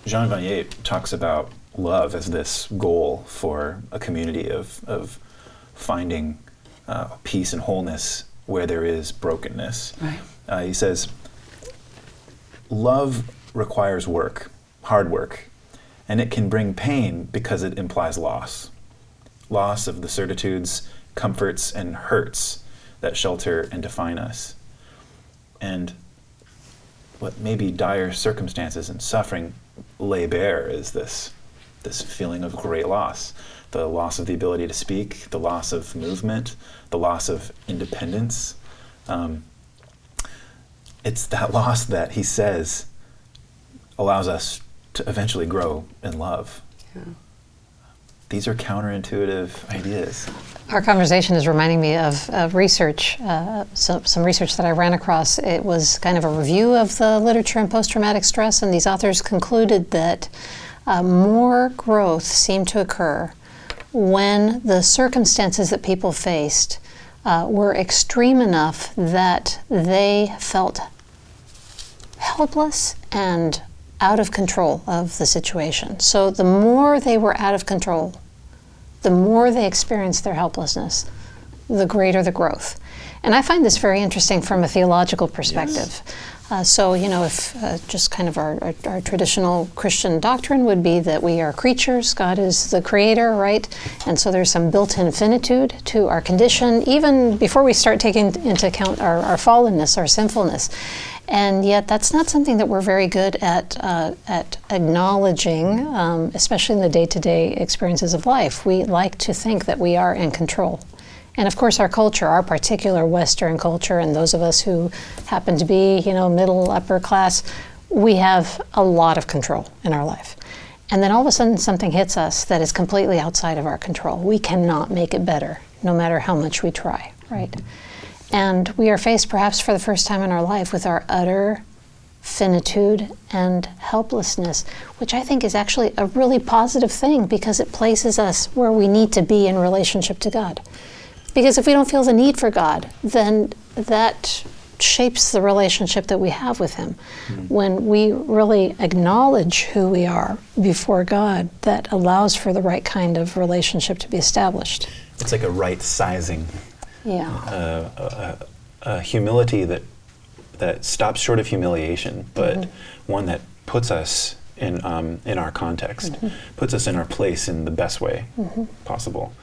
Jean Vanier talks about love as this goal for a community of finding peace and wholeness where there is brokenness. Right. He says, love requires work, hard work, and it can bring pain because it implies loss. Loss of the certitudes, comforts, and hurts that shelter and define us. And what maybe dire circumstances and suffering lay bare is this feeling of great loss. The loss of the ability to speak, the loss of movement, the loss of independence. It's that loss that he says allows us to eventually grow in love. Yeah. These are counterintuitive ideas. Our conversation is reminding me of research, some research that I ran across. It was kind of a review of the literature on post-traumatic stress, and these authors concluded that more growth seemed to occur when the circumstances that people faced were extreme enough that they felt helpless and out of control of the situation. So the more they were out of control, the more they experienced their helplessness, the greater the growth. And I find this very interesting from a theological perspective. Yes. If just kind of our traditional Christian doctrine would be that we are creatures, God is the creator, right? And so there's some built-in finitude to our condition, even before we start taking into account our fallenness, our sinfulness. And yet that's not something that we're very good at acknowledging, especially in the day-to-day experiences of life. We like to think that we are in control. And of course our culture, our particular Western culture, and those of us who happen to be, middle, upper class, we have a lot of control in our life. And then all of a sudden something hits us that is completely outside of our control. We cannot make it better, no matter how much we try, right? And we are faced perhaps for the first time in our life with our utter finitude and helplessness, which I think is actually a really positive thing because it places us where we need to be in relationship to God. Because if we don't feel the need for God, then that shapes the relationship that we have with Him. Mm-hmm. When we really acknowledge who we are before God, that allows for the right kind of relationship to be established. It's like a right sizing. Yeah. A humility that stops short of humiliation, but mm-hmm. one that puts us in our context, mm-hmm. puts us in our place in the best way mm-hmm. possible.